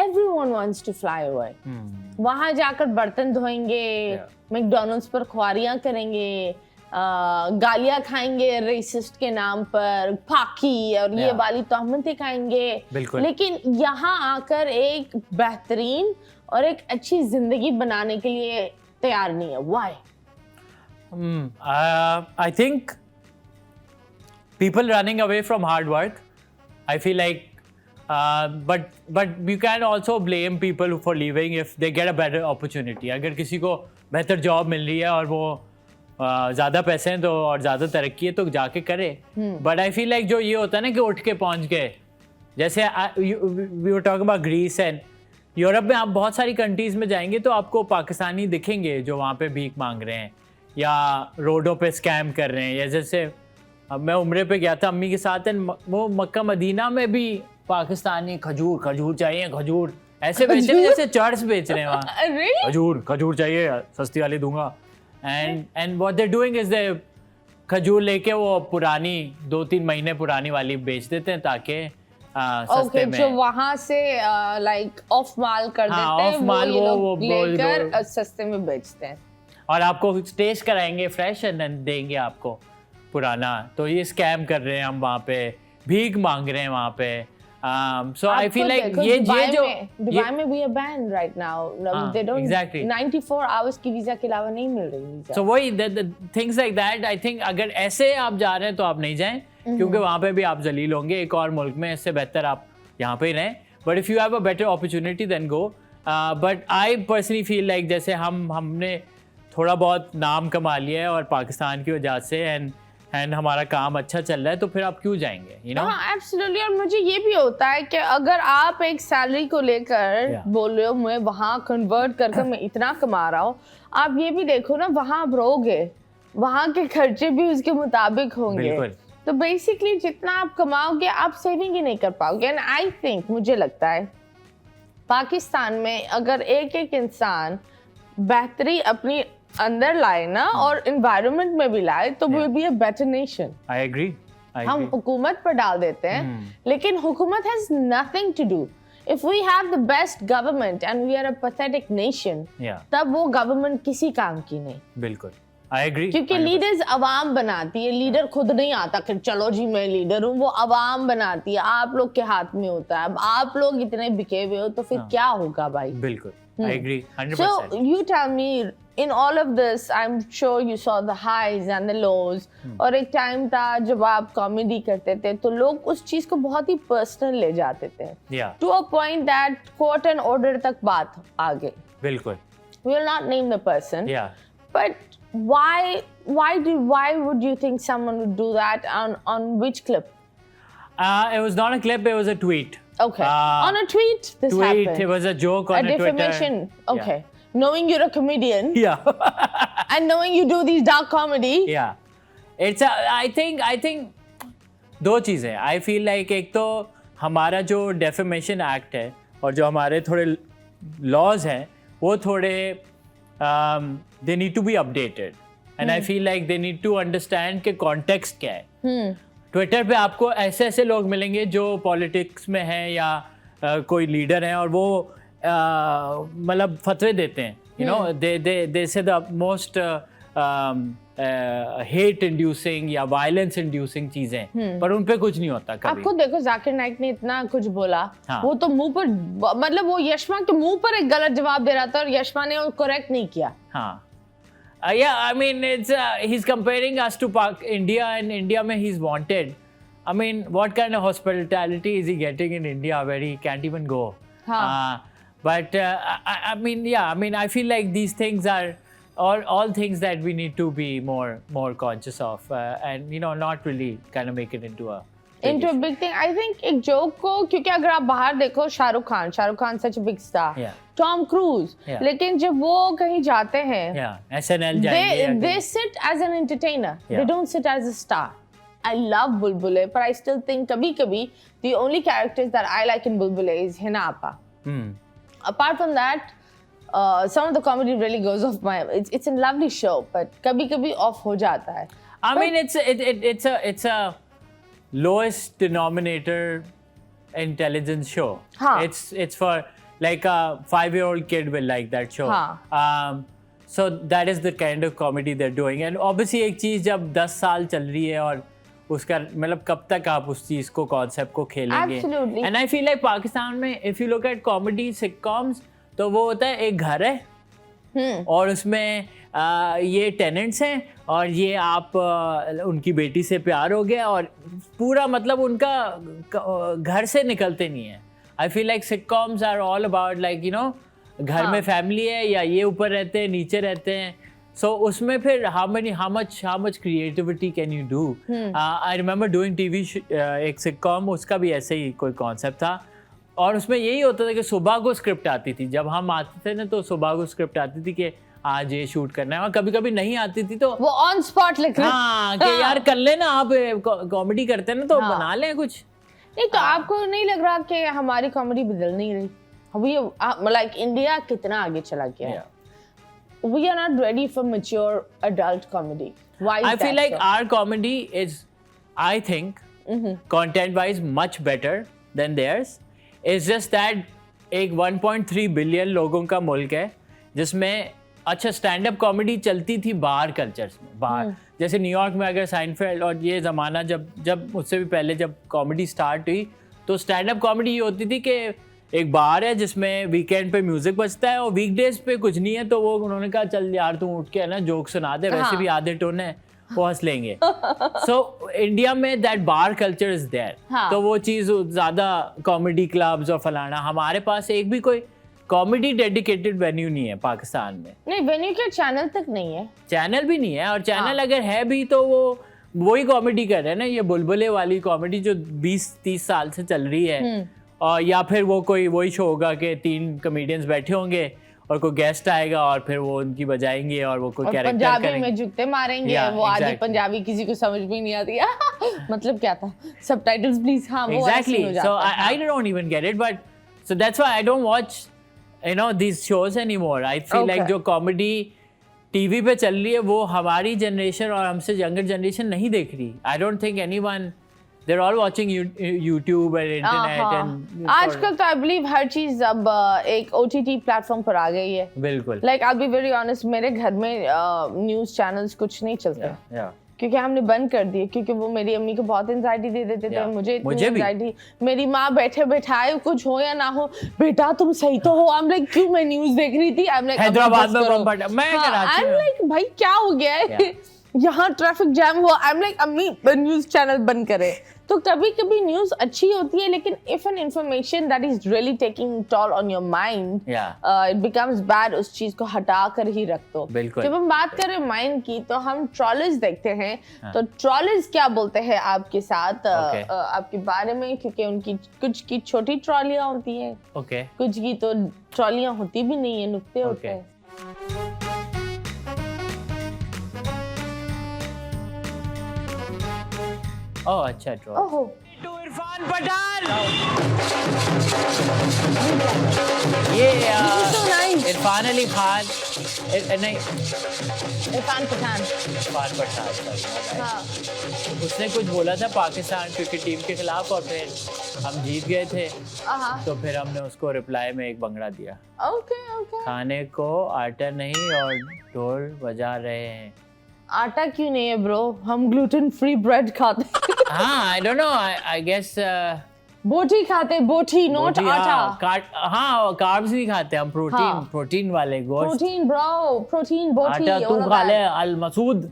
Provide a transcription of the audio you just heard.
everyone wants to fly away. वहां जाकर बर्तन धोएंगे, मैकडॉनल्ड्स पर ख्वारियां करेंगे, गालियां खाएंगे रेसिस्ट के नाम पर, फाकी और ये वाली तोहमतें खाएंगे, लेकिन यहाँ आकर एक बेहतरीन और एक अच्छी जिंदगी बनाने के लिए तैयार नहीं है. Why? I think people running away from hard work. I feel like, but you can also blame people for leaving if they get a better opportunity. अगर किसी को बेहतर जॉब मिल रही है और वो ज़्यादा पैसे हैं तो और ज़्यादा तरक्की है तो जाके करे. बट आई फील लाइक जो ये होता है ना कि उठ के पहुंच गए, जैसे we were talking about Greece and Europe में, आप बहुत सारी कंट्रीज़ में जाएंगे तो आपको पाकिस्तानी दिखेंगे जो वहाँ पे भीख मांग रहे हैं या रोडों पे स्कैम कर रहे हैं. या जैसे अब मैं उम्रे पे गया था अम्मी के साथ, एंड वो मक्का मदीना में भी पाकिस्तानी खजूर चाहिए, खजूर ऐसे बेच रहे हैं जैसे चर्च बेच रहे हैं वहाँ. खजूर चाहिए, सस्ती वाली दूंगा. And what they doing is they खजूर लेके वो पुरानी 2-3 महीने पुरानी वाली बेच देते हैं ताकि सस्ते में. जो वहाँ से लाइक ऑफ माल कर देते हैं, ऑफ माल वो लेकर सस्ते में बेचते हैं और आपको टेस्ट कराएंगे फ्रेश एंड देंगे आपको पुराना. तो ये स्कैम कर रहे हैं हम वहाँ पे, भीख मांग रहे हैं वहाँ पे. So I feel like ये जो दुबई में भी ban right now, they don't exactly 94 hours की वीजा के अलावा नहीं मिल रही वीजा. So वही things like that. I think अगर ऐसे आप जा रहे हैं तो आप नहीं जाएं, क्योंकि वहाँ पे भी आप जलील होंगे. एक और मुल्क में इससे बेहतर आप यहाँ पे ही रहें. But if you have a better opportunity then go. But I personally feel like जैसे हमने थोड़ा बहुत नाम कमा लिया है और पाकिस्तान की वजह से एंड हमारा काम अच्छा चल रहा है, तो फिर आप क्यों जाएंगे, यू नो? हाँ, एब्सोल्युटली. और मुझे ये भी होता है कि अगर आप एक सैलरी को लेकर बोल रहे हो मैं वहाँ कन्वर्ट करके मैं इतना कमा रहा हूँ, आप ये भी देखो ना वहाँ आप रहोगे, वहाँ के खर्चे भी उसके मुताबिक होंगे. तो बेसिकली जितना आप कमाओगे आप सेविंग ही नहीं कर पाओगे. एंड आई थिंक, मुझे लगता है पाकिस्तान में अगर एक इंसान बेहतरी अपनी अंदर लाए ना और एनवायरनमेंट में भी लाए तो will be a better nation. I agree. हम हुकूमत पर डाल देते हैं, लेकिन हुकूमत has nothing to do. If we have the best government and we are a pathetic nation, तब वो गवर्नमेंट किसी काम की नहीं. बिल्कुल, आई एग्री. क्योंकि लीडर्स अवाम बनाती है, लीडर खुद नहीं आता कि चलो जी मैं लीडर हूँ, वो अवाम बनाती है. आप लोग के हाथ में होता है. अब आप लोग इतने बिके हुए हो तो फिर क्या होगा भाई? बिल्कुल, I agree 100%. So you tell me, in all of this, I'm sure you saw the highs and the lows. और एक टाइम था जब आप कॉमेडी करते थे तो लोग उस चीज को बहुत ही पर्सनल ले जाते थे. To a point that court and order तक बात आ गई. बिल्कुल. We will not name the person. Yeah. But why would you think someone would do that on which clip? It was not a clip. It was a tweet. Okay. On a tweet, this happened. It was a joke on a defamation. Twitter. Okay. Yeah. Knowing you're a comedian. Yeah. And knowing you do these dark comedy. Yeah. I think दो चीज़ें. I feel like एक तो हमारा जो defamation act है और जो हमारे थोड़े laws हैं वो थोड़े they need to be updated. And I feel like they need to understand कि context क्या है. ट्विटर पे आपको ऐसे लोग मिलेंगे जो पॉलिटिक्स में हैं या कोई लीडर हैं और वो मतलब फतवे देते हैं, यू नो, दे से द मोस्ट हेट इंड्यूसिंग या वायलेंस इंड्यूसिंग चीजें, पर उन पे कुछ नहीं होता कभी. आपको देखो जाकिर नाइक ने इतना कुछ बोला, वो तो मुंह पर, मतलब वो यशमा के मुंह पर एक गलत जवाब दे रहा था और यशमा ने वो करेक्ट नहीं किया. हाँ. Yeah, I mean, he's comparing us to India, and India mein he's wanted. I mean, what kind of hospitality is he getting in India where he can't even go? But I mean, yeah, I mean, I feel like these things are all things that we need to be more conscious of, and you know, not really kind of make it into a big thing. I think एक joke को, क्योंकि अगर आप बाहर देखो Shahrukh Khan such a big star, Tom Cruise, लेकिन जब वो कहीं जाते हैं, SNL जाएंगे, they sit as an entertainer, they don't sit as a star. I love Bulbule, but I still think कभी-कभी the only characters that I like in Bulbule is Hina Appa. Apart from that, some of the comedy really goes off my. It's a lovely show, but कभी-कभी off हो जाता है. I mean, it's a lowest denominator intelligence show. It's for like a 5-year-old kid will like that show. So that is the kind of comedy they're doing. And obviously एक चीज़ जब 10 साल चल रही है और उसका मतलब कब तक आप उस चीज़ को कॉन्सेप्ट को खेलेंगे. Absolutely. And I feel like Pakistan में if you look at comedy sitcoms तो वो होता है एक घर है और उसमें ये टेनेंट्स हैं और ये आप उनकी बेटी से प्यार हो गया और पूरा मतलब उनका घर से निकलते नहीं है. I feel like sitcoms are all about like you know घर में फैमिली है या ये ऊपर रहते हैं नीचे रहते हैं. सो उसमें फिर how much creativity can you do? I remember doing TV एक सिटकॉम, उसका भी ऐसे ही कोई कॉन्सेप्ट था और उसमें यही होता था कि सुबह को स्क्रिप्ट आती थी. जब हम आते थे ना तो सुबह को स्क्रिप्ट आती थी कि आज ये शूट करना है और कभी कभी नहीं आती थी तो वो ऑन स्पॉट लिख रहे. हाँ कि यार कर लेना आप कॉमेडी करते हैं ना तो बना लें कुछ. नहीं तो आपको नहीं लग रहा कि हमारी कॉमेडी बदल नहीं रही? लाइक इंडिया कितना आगे चला गया है. We are not ready for mature adult comedy. Why is I that feel like so? our comedy is, I think, content-wise much better than theirs. It's just that एक 1.3 billion लोगों का मुल्क है जिसमें अच्छा स्टैंड अप कॉमेडी चलती थी बाहर कल्चर्स में. बाहर जैसे न्यूयॉर्क में अगर साइनफेल्ड और ये ज़माना जब उससे भी पहले जब कॉमेडी स्टार्ट हुई तो स्टैंड अप कॉमेडी ये होती थी कि एक बार है जिसमें वीकेंड पे म्यूजिक बजता है और वीकडेज पे कुछ नहीं है तो वो उन्होंने कहा चल यार तू उठ के है ना जोक सुना दे. वैसे भी आधे टोन है वो हंस लेंगे. सो इंडिया में that bar culture is there. तो वो चीज़ ज़्यादा कॉमेडी क्लब्स और फलाना. हमारे पास एक भी कोई कॉमेडी डेडिकेटेड वेन्यू नहीं है पाकिस्तान में. नहीं वेन्यू के चैनल तक नहीं है. चैनल भी नहीं है और चैनल अगर है भी तो वो वही कॉमेडी कर रहे हैं ना ये बुलबुले वाली कॉमेडी जो 20-30 साल से चल रही है. और या फिर वो कोई वही शो होगा कि 3 कॉमेडियंस बैठे होंगे और कोई गेस्ट आएगा और फिर वो उनकी बजाएंगे और वो कोई कैरेक्टर पंजाबी करेंगे. में जुत्ते मारेंगे वो आधी पंजाबी किसी को समझ भी नहीं आती. मतलब क्या था सबटाइटल्स प्लीज. हाँ वो exactly. So I don't even get it but so that's why I don't watch these shows anymore. I feel like जो कॉमेडी टीवी पे चल रही है वो हमारी जनरेशन और हमसे यंगर जनरेशन नहीं देख रही. I don't think anyone. They're all watching YouTube and internet and आजकल तो I believe हर चीज अब एक OTT प्लेटफॉर्म पर आ गई है. बिल्कुल. Like I'll be very honest मेरे घर में न्यूज़ चैनल्स कुछ नहीं चलते. क्योंकि हमने बंद कर दिए क्योंकि वो मेरी अम्मी को बहुत एंजाइटी दे देते थे. मुझे एंजाइटी. मेरी माँ बैठे बैठाए कुछ हो या ना हो बेटा तुम सही तो हो. I'm like क्यों मैं न्यूज़ देख रही थी. I'm like हैदराबाद में बम फटा. मैं कराची में. I'm like भाई क्या हो गया है यहाँ ट्रैफिक जैम हुआ. I'm like अम्मी न्यूज़ चैनल बंद करे. तो कभी कभी न्यूज़ अच्छी होती है लेकिन if an information that is really taking toll on your mind it becomes bad उस चीज को हटा कर ही रख दो. जब हम बात करें माइंड की तो हम ट्रॉलर्स देखते हैं. तो ट्रॉलर्स क्या बोलते हैं आपके साथ आपके बारे में क्योंकि उनकी कुछ की छोटी ट्रॉलियां होती हैं कुछ की तो ट्रॉलियां होती भी नहीं है नुक्ते होते हैं. ओह अच्छा ट्रोल. ओहो टू इरफान पठान. ये इरफान अली खान नहीं इरफान पठान. हाँ. उसने कुछ बोला था पाकिस्तान क्रिकेट टीम के खिलाफ और फिर हम जीत गए थे तो फिर हमने उसको रिप्लाई में एक बंगड़ा दिया. ओके. खाने को आटा नहीं और ढोल बजा रहे हैं. आटा क्यों नहीं है ब्रो. हम ग्लूटेन फ्री ब्रेड खाते. हाँ I don't know. I guess बोटी खाते. बोटी नॉट आटा. हाँ कार्ब्स भी खाते हम. प्रोटीन वाले गोश्त. Protein bro. प्रोटीन बोटी. आटा तू खा ले. अल मसूद.